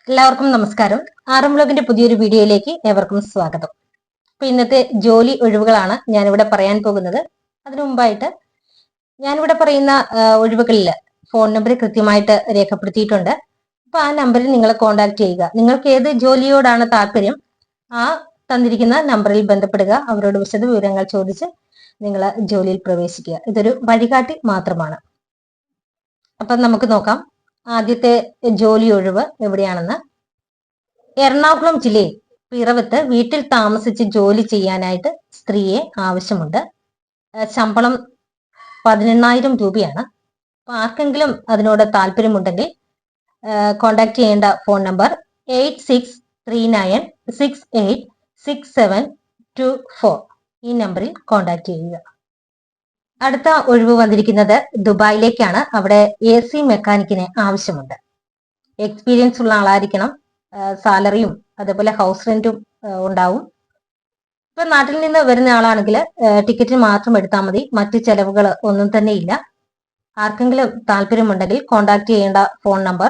എല്ലാവർക്കും നമസ്കാരം. ആറം വ്ലോഗിന്റെ പുതിയൊരു വീഡിയോയിലേക്ക് ഏവർക്കും സ്വാഗതം. അപ്പൊ ഇന്നത്തെ ജോലി ഒഴിവുകളാണ് ഞാനിവിടെ പറയാൻ പോകുന്നത്. അതിനു മുമ്പായിട്ട് ഞാനിവിടെ പറയുന്ന ഒഴിവുകളിൽ ഫോൺ നമ്പർ കൃത്യമായിട്ട് രേഖപ്പെടുത്തിയിട്ടുണ്ട്. അപ്പൊ ആ നമ്പറിൽ നിങ്ങൾ കോൺടാക്ട് ചെയ്യുക. നിങ്ങൾക്ക് ഏത് ജോലിയോടാണ് താല്പര്യം ആ തന്നിരിക്കുന്ന നമ്പറിൽ ബന്ധപ്പെടുക. അവരോട് വിശദ വിവരങ്ങൾ ചോദിച്ച് നിങ്ങൾ ജോലിയിൽ പ്രവേശിക്കുക. ഇതൊരു വഴികാട്ടി മാത്രമാണ്. അപ്പൊ നമുക്ക് നോക്കാം ആദ്യത്തെ ജോലി ഒഴിവ് എവിടെയാണെന്ന്. എറണാകുളം ജില്ലയിൽ പിറവത്ത് വീട്ടിൽ താമസിച്ച് ജോലി ചെയ്യാനായിട്ട് സ്ത്രീയെ ആവശ്യമുണ്ട്. ശമ്പളം 18,000 രൂപയാണ്. അപ്പൊ ആർക്കെങ്കിലും അതിനോട് താല്പര്യമുണ്ടെങ്കിൽ കോണ്ടാക്ട് ചെയ്യേണ്ട ഫോൺ നമ്പർ 8639686724. ഈ നമ്പറിൽ കോണ്ടാക്ട് ചെയ്യുക. അടുത്ത ഒഴിവ് വന്നിരിക്കുന്നത് ദുബായിലേക്കാണ്. അവിടെ AC മെക്കാനിക്കിനെ ആവശ്യമുണ്ട്. എക്സ്പീരിയൻസ് ഉള്ള ആളായിരിക്കണം. സാലറിയും അതേപോലെ ഹൗസ് റെന്റും ഉണ്ടാവും. ഇപ്പൊ നാട്ടിൽ നിന്ന് വരുന്ന ആളാണെങ്കിൽ ടിക്കറ്റിന് മാത്രം എടുത്താൽ മതി. മറ്റ് ചെലവുകൾ ഒന്നും തന്നെ ഇല്ല. ആർക്കെങ്കിലും താല്പര്യമുണ്ടെങ്കിൽ കോണ്ടാക്ട് ചെയ്യേണ്ട ഫോൺ നമ്പർ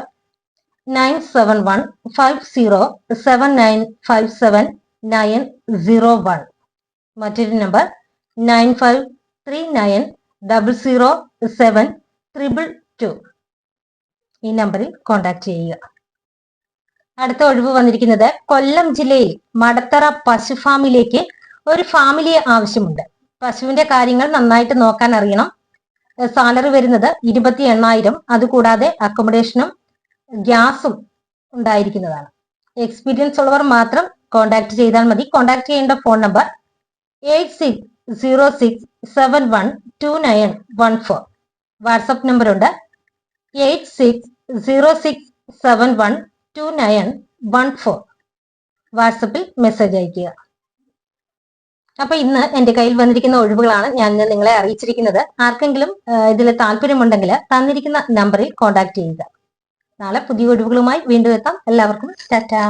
971507957901. മറ്റൊരു നമ്പർ 9539007222. ഈ നമ്പറിൽ കോണ്ടാക്ട് ചെയ്യുക. അടുത്ത ഒഴിവ് വന്നിരിക്കുന്നത് കൊല്ലം ജില്ലയിൽ മടത്തറ പശു ഫാമിലേക്ക് ഒരു ഫാമിലിയെ ആവശ്യമുണ്ട്. പശുവിന്റെ കാര്യങ്ങൾ നന്നായിട്ട് നോക്കാൻ അറിയണം. സാലറി വരുന്നത് 28,000. അതുകൂടാതെ അക്കോമഡേഷനും ഗ്യാസും ഉണ്ടായിരിക്കുന്നതാണ്. എക്സ്പീരിയൻസ് ഉള്ളവർ മാത്രം കോണ്ടാക്ട് ചെയ്താൽ മതി. കോണ്ടാക്ട് ചെയ്യേണ്ട ഫോൺ നമ്പർ 8606712914. വാട്സപ്പ് നമ്പർ ഉണ്ട് 8606712914. വാട്സപ്പിൽ മെസ്സേജ് അയക്കുക. അപ്പൊ ഇന്ന് എന്റെ കയ്യിൽ വന്നിരിക്കുന്ന ഒഴിവുകളാണ് ഞാൻ നിങ്ങളെ അറിയിച്ചിരിക്കുന്നത്. ആർക്കെങ്കിലും ഇതിൽ താല്പര്യമുണ്ടെങ്കിൽ തന്നിരിക്കുന്ന നമ്പറിൽ കോണ്ടാക്ട് ചെയ്യുക. നാളെ പുതിയ ഒഴിവുകളുമായി വീണ്ടും എത്താം. എല്ലാവർക്കും ടാറ്റാ.